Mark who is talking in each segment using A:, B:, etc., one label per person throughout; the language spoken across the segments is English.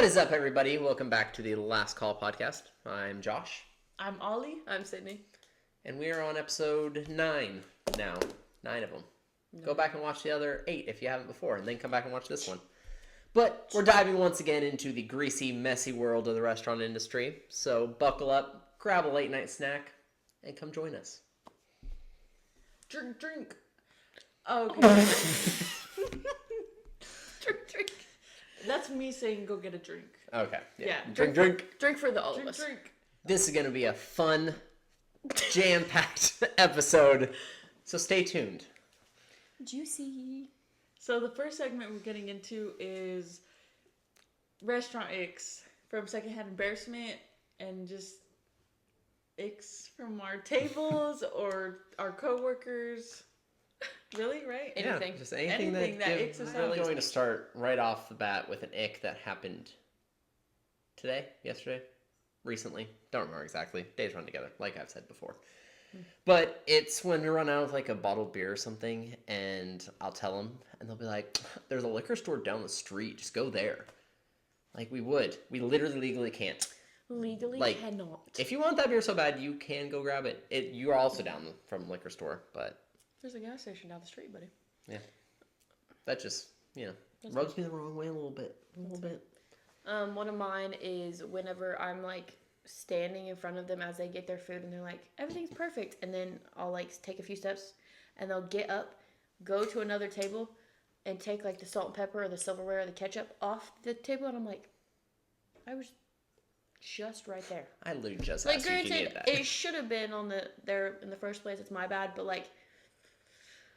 A: is up, everybody? Welcome back to the Last Call podcast. I'm Josh.
B: I'm Ollie.
C: I'm Sydney.
A: And we are on episode 9 now. 9 of them. Go back and watch the other 8 if you haven't before, and then come back and watch this one. But we're diving once again into the greasy, messy world of the restaurant industry. So buckle up, grab a late night snack, and come join us.
B: Drink. Okay.
C: Drink.
B: That's me saying go get a drink.
A: Okay.
B: Yeah.
C: Drink for the all of us.
B: Drink.
A: This is going to be a fun, jam-packed episode. So stay tuned.
C: Juicy.
B: So the first segment we're getting into is restaurant icks from secondhand embarrassment and just icks from our tables or our coworkers. Really, right?
C: Anything.
A: Yeah, just anything that
B: icks us
A: I'm
B: out.
A: going to start right off the bat with an ick that happened today, yesterday, recently. Don't remember exactly. Days run together, like I've said before. But it's when we run out of like a bottled beer or something, and I'll tell them, and they'll be like, "There's a liquor store down the street. Just go there." Like we would. We literally legally can't.
C: Legally
A: Like,
C: cannot.
A: If you want that beer so bad, you can go grab it. You're also down from liquor store, but
C: There's a gas station down the street, buddy.
A: yeah, that just rubs me the wrong way a little bit.
C: One of mine is whenever I'm like standing in front of them as they get their food and they're like, everything's perfect, and then I'll like take a few steps and they'll get up, go to another table and take like the salt and pepper or the silverware or the ketchup off the table, and I'm like, I was just right there.
A: I literally just
C: Like,
A: asked you if you
C: granted,
A: needed that.
C: it should have been on there in the first place. It's my bad, but like,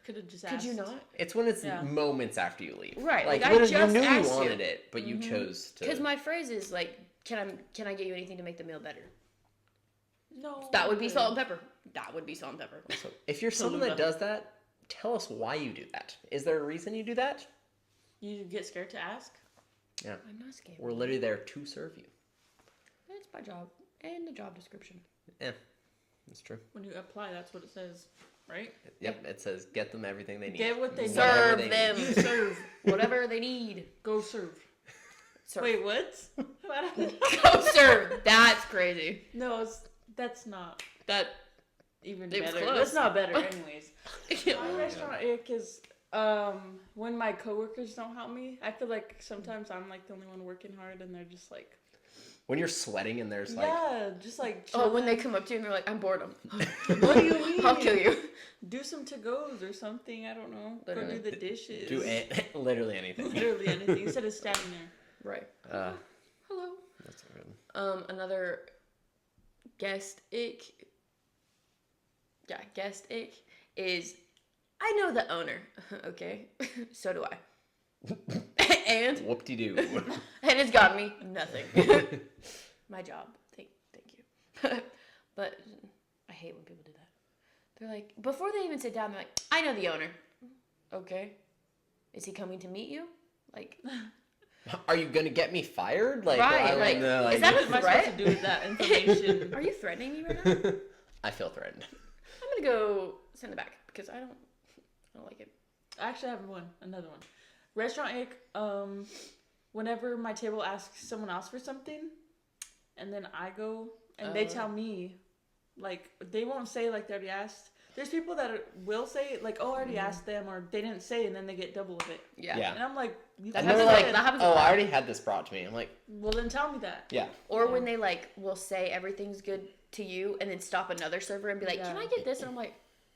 B: Could have just asked.
C: could you not?
A: It's when it's
B: Yeah.
A: moments after you leave.
C: Right,
A: Like,
C: like, I
A: literally,
C: just
A: you knew you
C: asked
A: wanted
C: you.
A: it, but you chose to.
C: Because my phrase is like, can I get you anything to make the meal better?
B: No.
C: That would be salt and pepper. That would be salt and pepper.
A: So if you're someone that does that, tell us why you do that. Is there a reason you do that?
B: You get scared to ask?
A: Yeah.
C: I'm not scared.
A: We're literally there to serve you.
C: It's my job and the job description.
A: Yeah, that's true.
B: When you apply, that's what it says, right?
A: Yep, it says get them everything they need.
B: Get what they need.
A: Whatever
C: Serve
A: they
C: them.
A: need.
B: You serve.
C: Whatever they need.
B: Go serve.
C: Serve.
B: Wait, what?
C: Go serve. That's crazy.
B: No, that's not
C: That
B: even
C: It was
B: better.
C: close.
B: That's not better, anyways. My restaurant ick is when my coworkers don't help me. I feel like sometimes I'm like the only one working hard, and they're just like,
A: When you're sweating and there's like,
B: yeah, just like.
C: when they
B: chilling.
C: come up to you and they're like, I'm bored.
B: What do you mean?
C: I'll kill you.
B: Do some to-goes or something. I don't know.
C: Literally.
B: Go do the dishes.
A: do literally anything.
B: Literally anything instead of standing there.
C: Right. Hello.
A: That's good.
C: Another guest ick. Yeah, guest ick is I know the owner. Okay. So do I. And
A: Whoop-de-doo.
C: and it's got me nothing. My job. Thank you. But I hate when people do that. They're like, before they even sit down, they're like, I know the owner. Okay. Is he coming to meet you? Like,
A: Are you gonna get me fired? Like,
C: Right,
A: I
C: like,
A: don't know,
C: is that
B: What am I
C: threat?
B: supposed to do with that information?
C: are you threatening me right now?
A: I feel threatened.
C: I'm gonna go send it back because I don't like it.
B: I actually have another one. Restaurant ick, whenever my table asks someone else for something, and then I go, and they tell me, like, they won't say, like, they already asked. There's people that will say, like, oh, I already asked them, or they didn't say, and then they get double of it.
C: Yeah.
B: And I'm like, you
C: That
A: And they're
C: happens
A: like,
C: with- that happens
A: oh,
C: with
A: I
C: that.
A: already had this brought to me. I'm like,
B: well, then tell me that.
A: yeah.
C: Or
B: Yeah.
C: when they like will say everything's good to you and then stop another server and be like,
B: Yeah.
C: can I get this? And I'm like,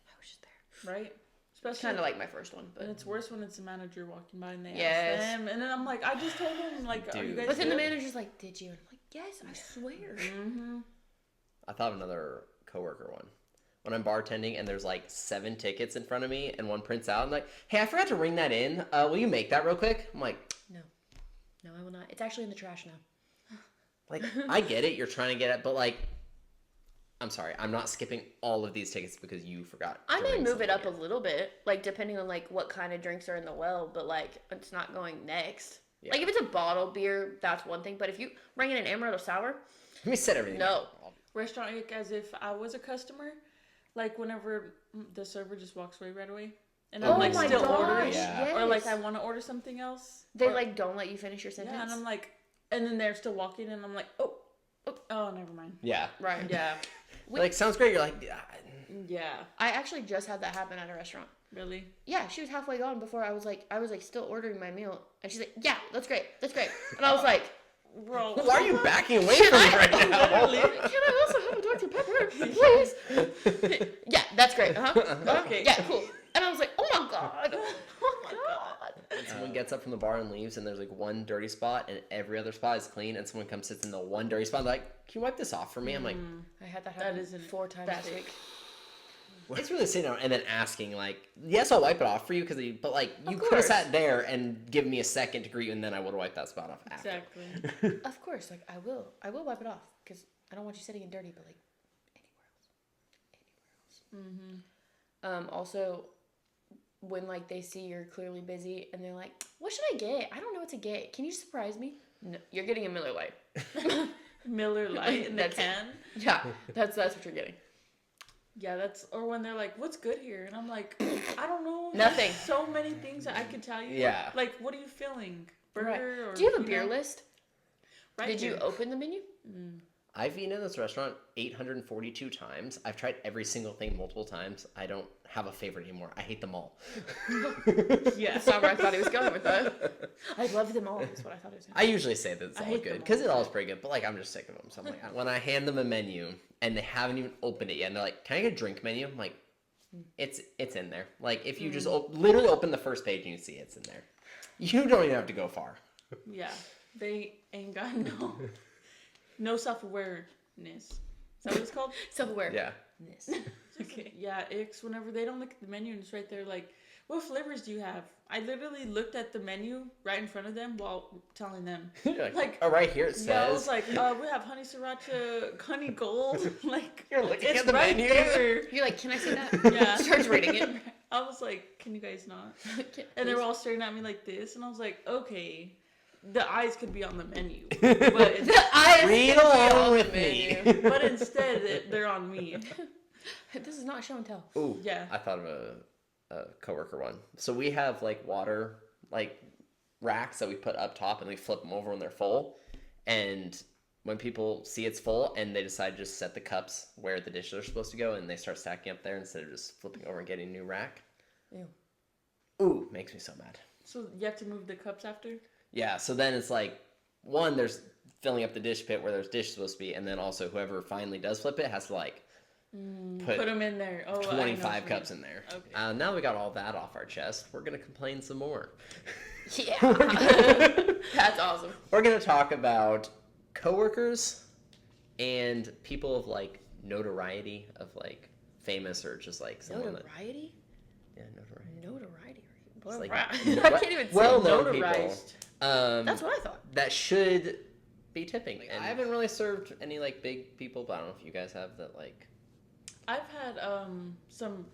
C: I was just there.
B: Right?
C: It's
B: Especially,
C: kind of like my first one,
B: and
C: but
B: it's worse when it's a manager walking by and they
C: Yes.
B: ask them, and then I'm like, I just told them, like, are you
A: Dude.
B: guys
C: but then the
B: good?
C: manager's like, did you? And I'm like, yes, I swear.
B: Mm-hmm.
A: I thought of another coworker one. When I'm bartending and there's like 7 tickets in front of me and one prints out, I'm like, hey, I forgot to ring that in. Will you make that real quick? I'm like,
C: No, I will not. It's actually in the trash now.
A: like, I get it. You're trying to get it, but like, I'm sorry. I'm not skipping all of these tickets because you forgot.
C: I
A: to
C: may
A: ring
C: move it
A: something
C: up a
A: in.
C: little bit, like depending on like what kind of drinks are in the well, but like it's not going next.
A: Yeah.
C: Like if it's a bottled beer, that's one thing. But if you bring in an Amaretto sour,
A: Let me set everything
C: No.
A: up.
B: Restaurant ick as if I was a customer. Like whenever the server just walks away right away. And
A: Oh
B: I'm like
A: my
B: still
A: gosh,
B: ordering.
A: yeah.
B: Or like I want to order something else.
C: They
B: or,
C: like don't let you finish your sentence.
B: yeah, and I'm like, and then they're still walking, and I'm like, oh, never mind.
A: Yeah.
C: Right.
B: Yeah.
A: Like, sounds great. You're like, yeah.
B: Yeah.
C: I actually just had that happen at a restaurant.
B: Really?
C: Yeah, she was halfway gone before I was like still ordering my meal, and she's like, yeah, that's great, and I was like,
B: bro,
A: Why are you backing away from me right now?
C: can I also have a Dr. Pepper, please? Yeah, that's great.
B: Okay.
C: Yeah, cool. And I was like, oh my god. Oh my god.
A: And someone gets up from the bar and leaves, and there's like one dirty spot, and every other spot is clean, and someone comes sits in the one dirty spot, and they're like, can you wipe this off for me? I'm like,
C: I had that happen
B: isn't
C: 4 times this week.
A: it's really sitting down and then asking, like, yes, I'll wipe it off for you, but like, you could have
C: course.
A: sat there and given me a second to greet you, and then I would have wiped that spot off after.
B: Exactly.
C: Of course, like I will wipe it off because I don't want you sitting in dirty, but like anywhere else. Also, when like they see you're clearly busy and they're like, "What should I get? I don't know what to get. Can you surprise me?" No, you're getting a Miller Lite.
B: Miller Lite in the
C: That's it.
B: can.
C: Yeah, that's what you're getting.
B: Yeah, or when they're like, what's good here? And I'm like, I don't know.
C: Nothing.
B: There's so many things that I could tell you.
A: Yeah.
B: Like, what are you feeling? Burger or
C: Do you have a beer list?
B: Right
C: Did you
B: here.
C: open the menu?
A: I've eaten in this restaurant 842 times. I've tried every single thing multiple times. I don't have a favorite anymore. I hate them all.
B: Yeah.
C: That's not where I thought he was going with that. I love them all. That's what I thought he was going
A: I usually say that it's
B: I
A: all
B: hate
A: good
B: them
A: because
B: all.
A: it all is pretty good, but like I'm just sick of them. So I'm like, when I hand them a menu and they haven't even opened it yet, and they're like, "Can I get a drink menu?" I'm like, "It's in there." Like if you just literally open the first page and you see it's in there, you don't even have to go far.
B: Yeah. They ain't got no self-awareness. Is that what it's called?
C: Self-aware.
A: Yeah.
B: Okay. Yeah, icks, whenever they don't look at the menu and it's right there, like, what flavors do you have? I literally looked at the menu right in front of them while telling them.
A: You're
B: Like,
A: oh, right here it says.
B: Yeah, I was like, we have honey sriracha, honey gold. Like,
A: You're looking
B: it's
A: at the
B: right
A: menu.
B: there.
C: You're like, can I see that?
B: Yeah.
C: Starts reading it.
B: I was like, can you guys not? And they were all staring at me like this, and I was like, okay, the eyes could be on the menu, but
A: Read along with me.
B: but instead they're on me.
C: This is not show and tell.
A: Ooh,
B: Yeah.
A: I thought of a coworker one. So we have like water like racks that we put up top and we flip them over when they're full. And when people see it's full and they decide to just set the cups where the dishes are supposed to go and they start stacking up there instead of just flipping over and getting a new rack.
C: Ew.
A: Ooh, makes me so mad.
B: So you have to move the cups after?
A: Yeah, so then it's like, one, there's filling up the dish pit where there's dishes supposed to be, and then also whoever finally does flip it has to like
B: Put them in there. Oh,
A: 25 cups in there.
B: Okay.
A: Now we got all that off our chest. We're going to complain some more.
C: Yeah. That's awesome.
A: We're going to talk about coworkers and people of like notoriety, of like famous or just like someone
C: Notoriety?
A: that, yeah, notoriety.
C: Notoriety.
A: It's like
C: I can't even say
A: well-known people.
B: notarized.
C: That's what I thought.
A: That should be tipping. Like, I haven't really served any like big people, but I don't know if you guys have that. Like,
B: I've had some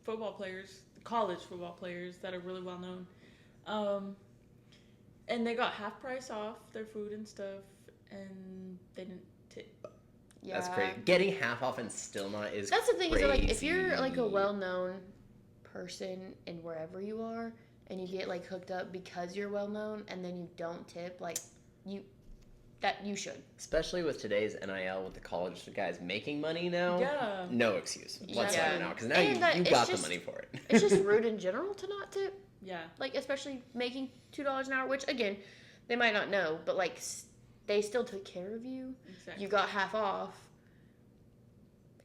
B: football players, college football players that are really well known, and they got half price off their food and stuff, and they didn't tip.
C: Yeah.
A: that's crazy. Getting half off and still not is.
C: That's the thing is that, like, if
A: crazy.
C: you're like a well-known person in wherever you are and you get like hooked up because you're well-known and then you don't tip, like you should.
A: Especially with today's NIL, with the college guys making money now.
B: Yeah.
A: No excuse whatsoever
C: Yeah.
A: now, because now
C: And
A: you
C: it's
A: got
C: just-
A: the money for it.
C: It's just rude in general to not tip.
B: Yeah.
C: Like, especially making $2 an hour, which again, they might not know, but like they still took care of you.
B: Exactly.
C: You got half off.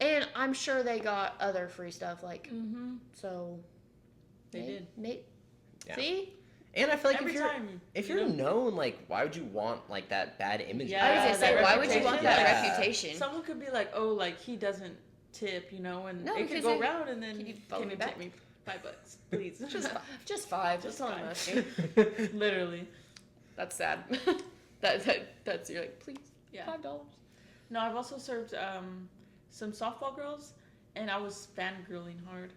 C: And I'm sure they got other free stuff, like,
B: Mm-hmm.
C: so.
B: They did.
A: Yeah.
C: See?
A: And I feel like
B: Every time.
A: if you're known, like, why would you want like that bad image?
B: Yeah,
C: I was gonna say,
B: that
C: why would you want that
A: Yeah.
C: reputation?
B: Someone could be like, oh, like, he doesn't tip, and
C: No,
B: it could
C: because
B: go
C: then-
B: around, and then
C: can you follow me
B: tip
C: back?
B: me $5, please?
C: Just five.
B: Just
C: That's all I'm
B: five.
C: asking.
B: Literally.
C: That's sad. That's you're like, please,
B: Yeah.
C: $5.
B: No, I've also served some softball girls, and I was fangirling hard.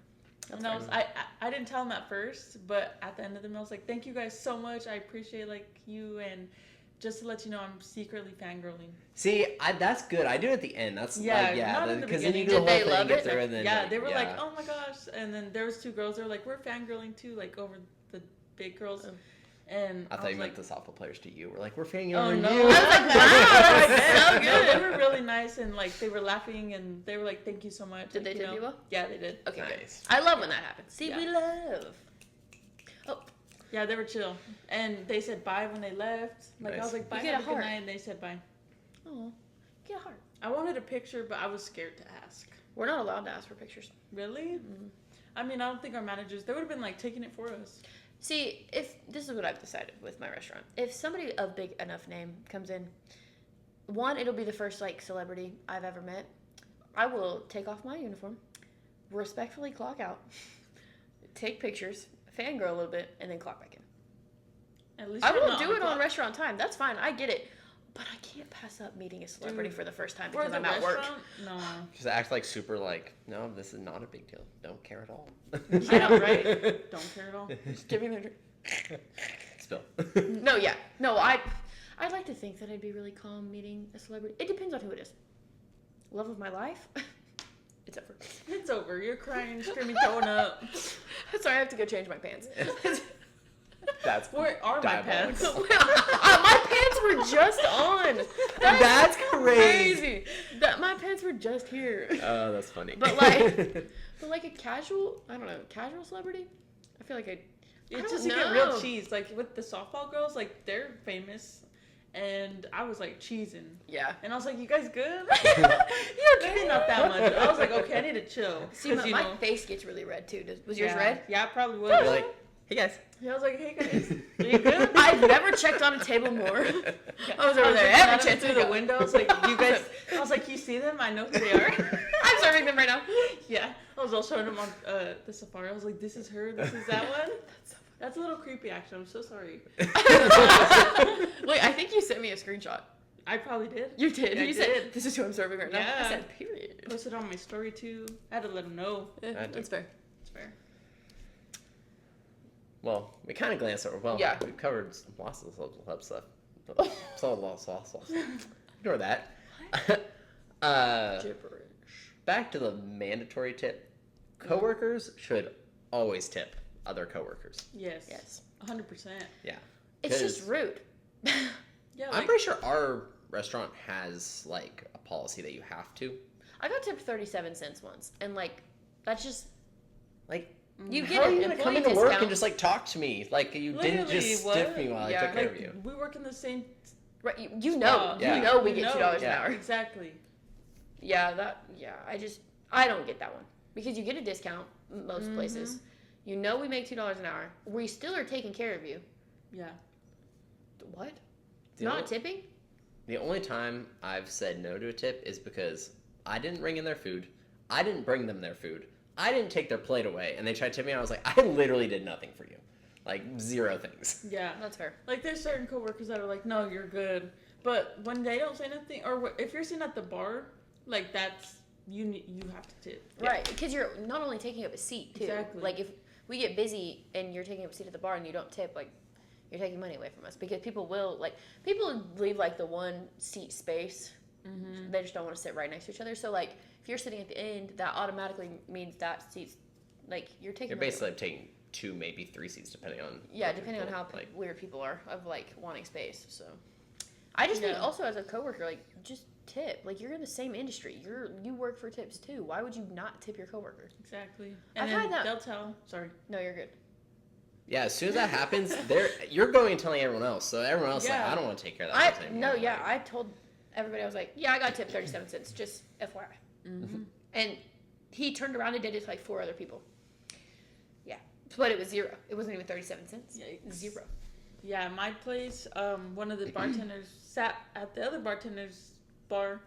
B: And I didn't tell them at first, but at the end of the meal, I was like, thank you guys so much. I appreciate like you, and just to let you know, I'm secretly fangirling.
A: See, that's good. I do it at the end. That's
B: not in the
A: because then you
B: beginning.
A: do the
C: Did
A: whole
C: they
A: thing,
C: love
A: get
C: it?
A: through, and then
B: Yeah,
A: like,
B: they were like, oh my gosh. And then there was two girls. They were like, we're fangirling too, like over the big girls.
C: Oh.
B: And
A: I thought
B: was
A: you
B: like,
A: meant the softball players to you. We're like, we're fanning
B: oh
A: over
B: no!
A: you.
B: I was like, wow, that's so
C: good.
B: No, they were really nice, and like they were laughing, and they were like, thank you so much.
C: Did
B: like,
C: they tip you well?
B: Yeah, they did.
C: Okay,
A: Nice.
C: good. I love when that happens. See,
B: Yeah.
C: we love. Oh,
B: Yeah, they were chill, and they said bye when they left. Like I
A: Nice.
B: was like, bye,
C: You get
B: have
C: a
B: a good
C: heart.
B: night, and they said bye.
C: oh, get a heart.
B: I wanted a picture, but I was scared to ask.
C: We're not allowed to ask for pictures.
B: Really?
C: Mm-hmm.
B: I mean, I don't think our managers. They would have been like taking it for us.
C: See, if this is what I've decided with my restaurant, if somebody of big enough name comes in, one, it'll be the first like celebrity I've ever met. I will take off my uniform, respectfully clock out, take pictures, fangirl a little bit, and then clock back in.
B: At least
C: I
B: you're
C: will
B: not
C: do
B: on
C: it on
B: clock.
C: restaurant time. That's fine. I get it. But I can't pass up meeting a celebrity
B: Dude.
C: for the first time
B: Or
C: because
B: the
C: I'm at work.
B: restaurant? No.
A: Just act like super like, no, this is not a big deal. Don't care at all.
B: Yeah, right? Don't care at all.
C: Just give me my drink.
A: Spill.
C: No, yeah. No, I'd like to think that I'd be really calm meeting a celebrity. It depends on who it is. Love of my life? It's over.
B: It's over. You're crying, screaming, throwing up.
C: Sorry, I have to go change my pants.
A: That's
B: Where are my pants?
A: diabolical.
C: My pants were just on.
A: That's crazy.
C: My pants were just here.
A: Oh, that's funny.
C: But like a casual, I don't know, casual celebrity? I feel like I
B: It's
C: don't
B: just you
C: know.
B: get real cheese. Like with the softball girls, like they're famous. And I was like cheesing.
C: Yeah.
B: And I was like, you guys good? Maybe not that much. I was like, okay, I need to chill.
C: See, my face gets really red too. Was yours
B: Yeah.
C: red?
B: Yeah, it probably was.
A: You're like, hey guys.
B: Yeah, I was like, hey guys, are you good?
C: I've never checked on a table more. I was over there
B: looking
C: every
B: at them
C: chance
B: through the window. I was like, you guys. I was like, you see them? I know who they are.
C: I'm serving them right now.
B: Yeah, I was all showing them on the safari. I was like, this is her. This is that one. That's a little creepy, actually. I'm so sorry.
C: Wait, I think you sent me a screenshot.
B: I probably did.
C: You did.
B: I
C: You
B: did.
C: said, this is who I'm serving right now. I
B: Yeah.
C: said, period.
B: Posted on my story too. I had to let them know.
C: Yeah, that's fair.
B: It's fair.
A: Well, we kind of glanced over. Well,
C: Yeah.
A: we've covered lots of club stuff. So, ignore that.
C: Gibberish.
A: Back to the mandatory tip. Coworkers should always tip other coworkers.
B: Yes.
C: Yes.
B: 100%.
A: Yeah.
C: It's just rude.
B: Yeah.
A: I'm pretty sure our restaurant has like a policy that you have to.
C: I got tipped 37 cents once, and like, that's just
A: Like,
C: you
A: how
C: get
A: are
C: an
A: you gonna come
C: employee
A: into work
C: discount.
A: and just like talk to me? Like you didn't
B: Literally,
A: just
B: what?
A: stiff me while
C: Yeah.
A: I took care
B: like
A: of you.
B: we work in the same.
C: Right, you know,
A: Yeah.
C: you know we
B: You
C: get
B: know.
C: $2 an
A: Yeah.
C: hour.
B: Exactly.
C: Yeah, I don't get that one because you get a discount most places. You know we make $2 an hour. We still are taking care of you.
B: Yeah.
C: What?
A: The
C: Not
A: only-
C: tipping?
A: The only time I've said no to a tip is because I didn't bring in their food. I didn't bring them their food. I didn't take their plate away, and they tried to tip me. And I was like, I literally did nothing for you, like 0 things.
B: Yeah.
C: That's fair.
B: Like there's certain coworkers that are like, no, you're good. But when they don't say nothing, or if you're sitting at the bar, like that's you have to tip.
A: Yeah.
C: Right, because you're not only taking up a seat too.
B: Exactly.
C: Like if we get busy and you're taking up a seat at the bar and you don't tip, like you're taking money away from us because people leave like the one seat space.
B: Mm-hmm.
C: They just don't want to sit right next to each other. So like if you're sitting at the end, that automatically means that seat's like you're taking.
A: You're
C: money
A: basically
C: away.
A: taking 2, maybe 3 seats, depending on.
C: Yeah,
A: what
C: depending on
A: people
C: how
A: like.
C: weird people are of like wanting space. So I just think
B: Yeah.
C: also as a coworker, like just tip. Like you're in the same industry. You work for tips too. Why would you not tip your coworker?
B: Exactly.
C: I've
B: And then
C: had that-
B: they'll tell. Sorry.
C: No, you're good.
A: Yeah, as soon as that happens, you're going and telling everyone else. So everyone else is like,
B: Yeah.
A: I don't want to take care of that person anymore.
C: I told everybody I was like, yeah, I got tipped 37 cents, just FYI.
B: Mm-hmm.
C: And he turned around and did it to like 4 other people. Yeah, but it was 0. It wasn't even 37 cents.
B: Yikes.
C: 0.
B: Yeah, my place, one of the bartenders sat at the other bartender's bar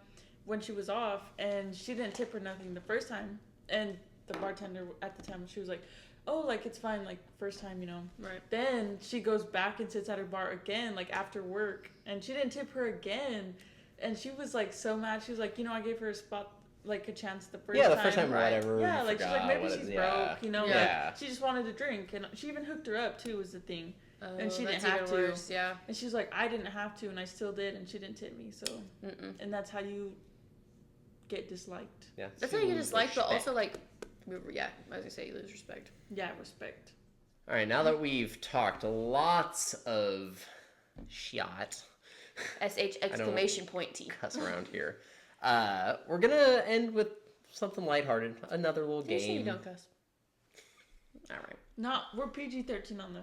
B: when she was off, and she didn't tip her nothing the first time. And the bartender at the time, she was like, oh, like, it's fine, like, first time, you know.
C: Right.
B: Then she goes back and sits at her bar again, like, after work, and she didn't tip her again. And she was, like, so mad. She was like, I gave her a spot, like, a chance the first time.
A: Yeah, the first time or
B: right?
A: whatever.
B: Yeah,
A: you
B: like, she's
A: forgot,
B: like, maybe
A: what
B: she's
A: it-
B: broke, you know.
A: Yeah.
B: Like, she just wanted a drink, and she even hooked her up, too, was the thing. And she didn't
C: that's
B: have
C: even
B: to.
C: worse, yeah.
B: And she was like, I didn't have to, and I still did, and she didn't tip me. So, and that's how you get disliked.
A: Yeah.
C: That's how you get
A: lose
C: disliked, but
A: respect.
C: also like, yeah, I was gonna say you lose respect.
B: Yeah, respect.
A: All right, now that we've talked lots of shit,
C: SH exclamation point T.
A: cuss around here, we're gonna end with something lighthearted. Another little
C: You say you
A: game.
C: don't cuss.
A: All right.
B: No, we're PG-13 on the.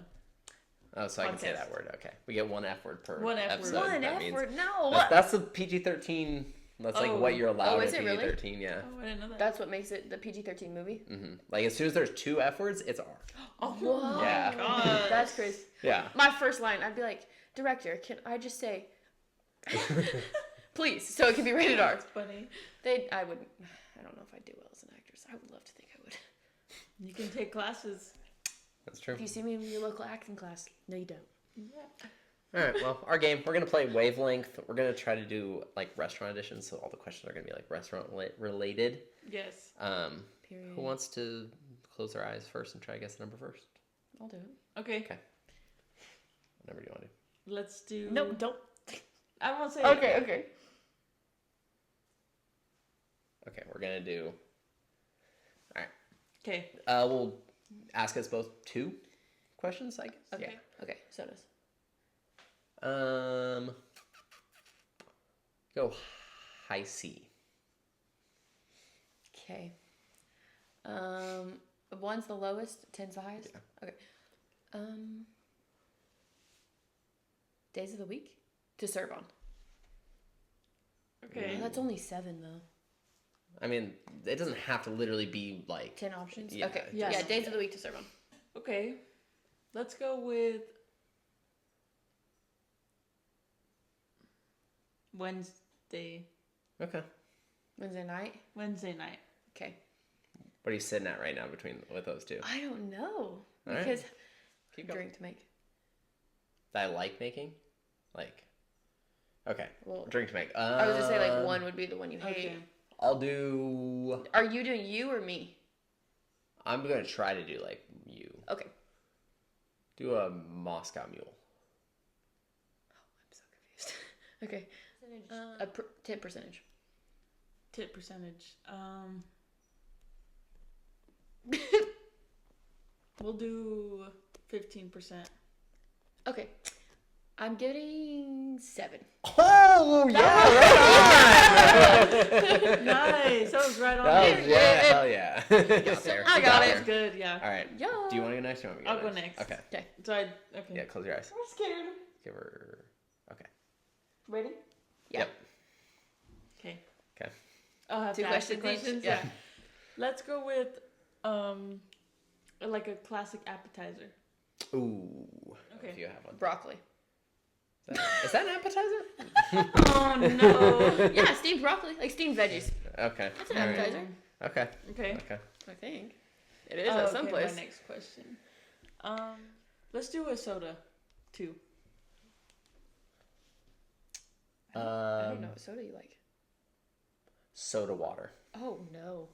A: Oh, so I can say
B: Podcast.
A: that word. Okay, we get one F word per
B: One F word.
A: episode.
C: One
A: that
C: F
A: means-
C: word. No.
A: That's the PG-13. That's like
B: Oh.
A: what you're allowed
C: Oh,
A: in
C: is it really?
A: PG-13. Yeah.
B: Oh, I didn't know that.
C: That's what makes it the PG-13 movie.
A: Like as soon as there's 2 F words, it's R.
B: Oh
C: Whoa.
A: Yeah.
B: God.
C: That's crazy.
A: Yeah.
C: My first line, I'd be like, director, can I just say, please, so it can be rated R.
B: That's funny.
C: I don't know if I'd do well as an actress. I would love to think I would.
B: You can take classes.
A: That's true.
C: If you see me in your local acting class, no, you don't.
B: Yeah.
A: All right. Well, our game. We're gonna play Wavelength. We're gonna try to do like restaurant editions, so all the questions are gonna be like restaurant related.
B: Yes.
C: Period.
A: Who wants to close their eyes first and try to guess the number first?
C: I'll do it.
B: Okay.
A: Okay. What number do you want to do?
B: Let's do.
C: No, don't.
B: I won't say.
C: Okay.
A: Okay, we're gonna do. All right.
B: Okay.
A: We'll ask us both 2 questions, I guess.
C: Okay. Okay. So does.
A: Go high C.
C: Okay. 1's the lowest, 10's the highest.
A: Yeah.
C: Okay. Days of the week to serve on.
B: Okay.
C: That's only 7 though.
A: I mean, it doesn't have to literally be like
C: 10 options.
A: Yeah,
C: Okay.
B: yeah.
C: Yeah. Days of the week to serve on.
B: Okay. Let's go with Wednesday.
A: Okay.
C: Wednesday night.
B: Wednesday night.
C: Okay.
A: What are you sitting at right now with those 2?
C: I don't know
A: All right.
C: because
A: Keep going.
C: drink to make.
A: That I like making? Like, okay.
C: Well,
A: Drink to make.
C: I was gonna say like 1 would be the one you hate.
B: Okay.
A: I'll do.
C: Are you doing you or me?
A: I'm gonna try to do like you.
C: Okay.
A: Do a Moscow Mule.
C: I'm so confused. Okay. Tip percentage.
B: Tip percentage. We'll do 15%.
C: Okay. I'm getting 7.
A: Oh yeah!
B: Nice. That was right on.
A: That was, yeah,
C: Yeah.
A: hell yeah. Got there.
C: I
A: You
C: got
B: That's
C: it.
B: good. Yeah.
A: All right.
C: Yeah.
A: Do you want to go next or want me to
B: I'll go next.
A: Okay.
C: Okay.
B: So I. Okay.
A: Yeah, close your eyes.
B: I'm scared.
A: Give her. Okay.
B: Ready?
C: Yeah.
A: Yep.
B: Okay.
A: Okay.
B: I'll have
C: 2
B: to ask the
C: questions each?
B: questions.
C: Yeah.
B: Let's go with like a classic appetizer.
A: Ooh.
B: Okay.
A: If you have one.
C: Broccoli.
A: Is that an appetizer?
B: Oh no.
C: Yeah, steamed broccoli, like steamed veggies.
A: Okay.
C: That's an
A: All right.
C: appetizer.
A: Okay.
B: Okay.
A: Okay.
C: I think. It is
B: Oh,
C: at
B: okay,
C: some place.
B: My next question. Let's do a soda, 2.
C: I don't know what soda you like.
A: Soda water.
C: Oh no.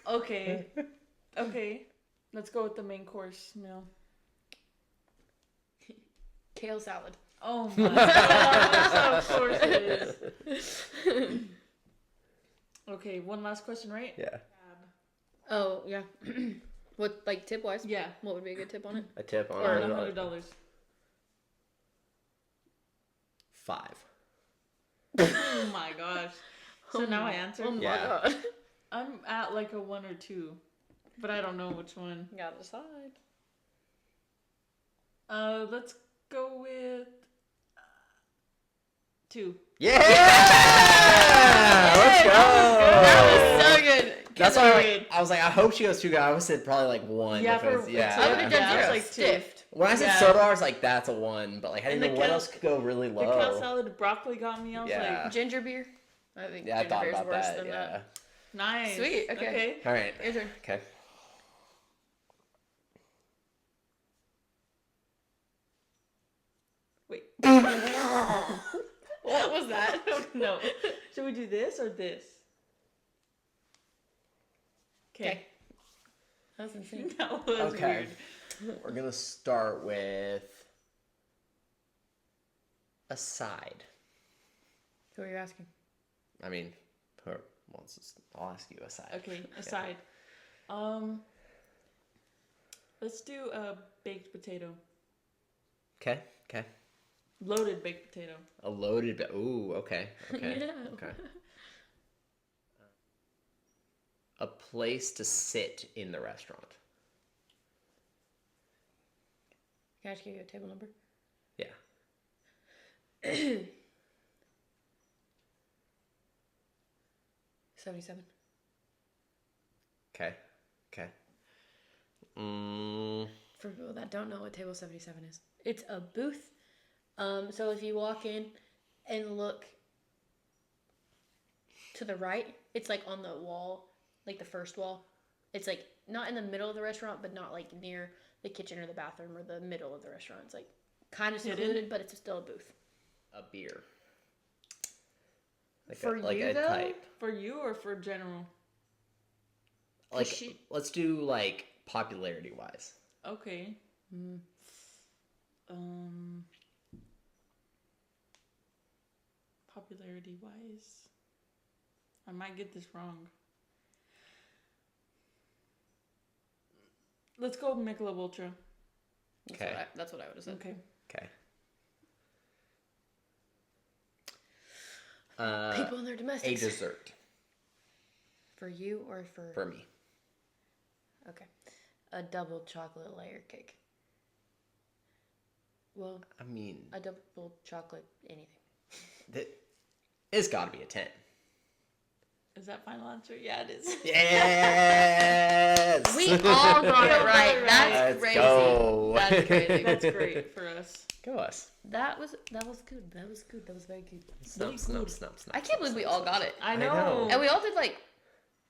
B: Okay. Okay. Let's go with the main course meal.
C: Kale salad.
B: Oh my gosh, of course it is. Okay, one last question, right?
A: Yeah.
C: Oh yeah. What, like tip wise?
B: Yeah.
C: What would be a good tip on it?
A: A tip on
B: Or
A: $100.
B: $100.
A: 5.
B: Oh my gosh. So now I answered.
C: Oh my
A: Yeah.
C: god.
B: I'm at like a 1 or 2, but I don't know which one.
C: Gotta decide.
B: Let's go with 2.
A: Yeah! Let's go!
C: That was so good.
A: That's why I was like, I hope she goes 2 guys. I would say probably like 1.
B: Yeah,
A: because,
B: for-
A: yeah.
C: I would have
B: Yeah,
C: done
B: I was
C: 0.
B: like 2.
C: Stiffed.
A: When I said
B: Yeah.
A: soda, I was like, that's a 1. But like, I
B: And
A: didn't know
B: the
A: what
B: kale-
A: else could go really
B: The kale
A: low.
B: salad broccoli got me. I was
A: Yeah.
B: like,
C: Ginger beer. I think
A: Yeah, I
C: ginger
A: thought
C: beer is
A: about
C: worse
A: that.
C: than
A: Yeah.
C: that.
B: nice.
C: Sweet, okay.
A: All right.
C: Your turn.
A: Okay.
B: Wait.
C: What was that?
B: No. Should we do this or this?
C: Okay. That was insane.
B: That was
A: Okay.
B: weird.
A: We're gonna start with a side.
C: Who are you asking?
A: I mean, whoever wants to, I'll ask you a side.
B: Okay,
A: Yeah.
B: aside. Let's do a baked potato.
A: Okay. Okay.
B: Loaded baked potato.
A: A loaded. Ooh. Okay. Okay.
C: Yeah.
A: Okay. A place to sit in the restaurant.
C: Can I just give you a table number?
A: Yeah.
C: 77.
A: Okay. Okay.
C: For people that don't know what table 77 is, it's a booth. So if you walk in and look to the right, it's like on the wall, like the first wall. It's like not in the middle of the restaurant, but not like near the kitchen or the bathroom or the middle of the restaurant. It's like kind of secluded, but it's still a booth.
A: A beer.
C: For you,
A: a
C: though?
A: type.
B: For you or for general?
A: Like, let's do like popularity wise.
B: Okay. Popularity wise, I might get this wrong. Let's go Michelob Ultra.
A: Okay.
C: That's what I would have said.
B: Okay.
A: Okay.
C: People in their
A: A
C: domestics.
A: dessert
C: For you or
A: for me.
C: Okay. A double chocolate layer cake. Well,
A: I mean,
C: a double chocolate anything.
A: it's got to be a 10.
B: Is that final answer? Yeah, it is.
A: Yes.
C: We all got it right. That's
A: Let's
C: crazy.
A: go.
C: That's crazy.
B: That's great for us.
A: Go us.
C: That was good. That was good. That was very good.
A: Snub.
C: I can't believe we all got it.
B: I
A: know.
B: know.
C: And we all did like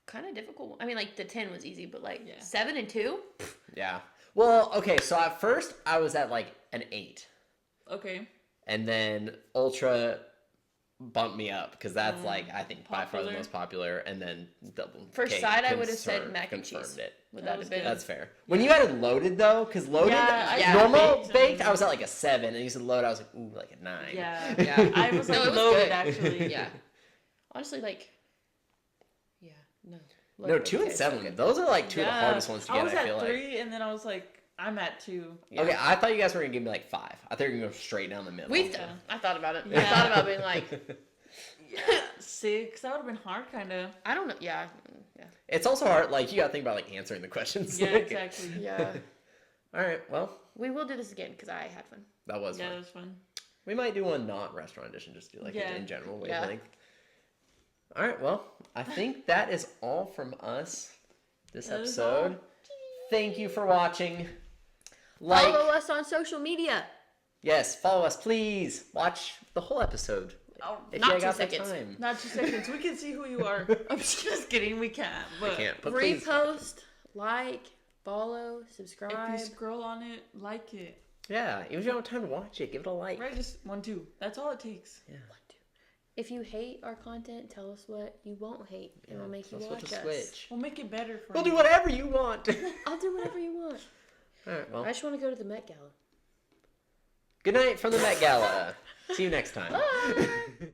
C: kind of difficult. I mean, like the 10 was easy, but like 7 and 2.
A: Yeah. Well, okay. So at first I was at like an 8,
B: Okay.
A: and then Ultra bumped me up because that's like I think by far the
B: Popular.
A: most popular, and then double.
C: For
A: cake
C: side, I would have said
A: confirmed-
C: mac and
A: confirmed
C: cheese.
A: It.
C: Would
B: That
C: that
B: was
C: have been?
B: good.
A: That's fair. When you added loaded though, because loaded,
B: Yeah,
A: normal
B: baked,
A: baked, I was at like a 7, and you said loaded, I was like ooh, like a 9.
B: Yeah.
C: Yeah.
B: I was like
C: No, it was
B: loaded
C: good.
B: actually.
C: Yeah. Honestly, like. Yeah. No.
A: No, 2 and 7. Those are like two of the hardest ones to get.
B: I was at
A: feel like.
B: 3, and then I was like, I'm at 2.
C: Yeah.
A: Okay, I thought you guys were gonna give me like 5. I thought you were gonna go straight down the middle.
C: I thought about it. I
B: Yeah.
C: thought about being like,
B: 6. That would have been hard, kind of.
C: I don't know. Yeah. Yeah.
A: It's also hard. Like you gotta think about like answering the questions.
B: Yeah,
A: like-
B: exactly.
C: Yeah.
A: All right. Well,
C: We will do this again because I had fun.
A: that was
B: Yeah,
A: fun.
B: that was fun.
A: We might do one not restaurant edition, just do like
B: Yeah.
A: in general
C: Yeah.
A: wavelength. All right. Well, I think that is all from us this
B: That is
A: episode.
B: all.
A: Thank you for watching. Like,
C: Follow us on social media.
A: yes, follow us, please. Watch the whole episode
B: Oh,
A: if
C: not
A: you
C: 2
A: got the
C: seconds.
A: time.
B: not 2 seconds. We can see who you are. I'm just kidding. We can't. But
A: I can't. But please.
C: Repost, like, follow,
B: if
C: subscribe.
B: you scroll on it, like it.
A: Yeah, even if you don't have time to watch it, give it a like.
B: Right, just 1, 2. That's all it takes.
A: Yeah.
C: If you hate our content, tell us what you won't hate, and we'll make you
A: Let's
C: watch
A: switch
C: us.
A: a switch.
B: We'll make it better for
A: We'll
B: you.
A: do whatever you want.
C: I'll do whatever you want.
A: All right. Well,
C: I just want to go to the Met Gala.
A: good night from the Met Gala. See you next time.
C: Bye.